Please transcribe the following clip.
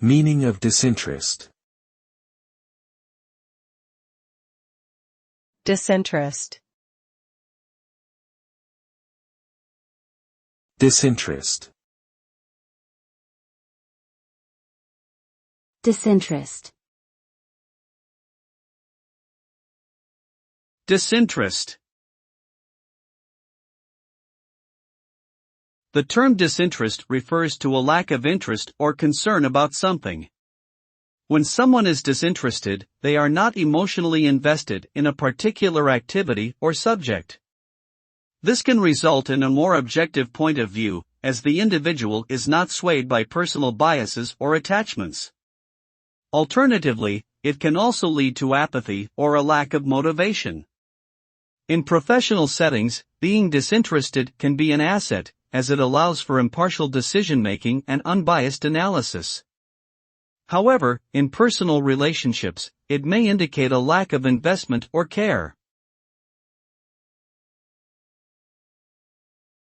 Meaning of disinterest. Disinterest. Disinterest. Disinterest. Disinterest. The term disinterest refers to a lack of interest or concern about something. When someone is disinterested, they are not emotionally invested in a particular activity or subject. This can result in a more objective point of view, as the individual is not swayed by personal biases or attachments. Alternatively, it can also lead to apathy or a lack of motivation. In professional settings, being disinterested can be an asset, as it allows for impartial decision-making and unbiased analysis. However, in personal relationships, it may indicate a lack of investment or care.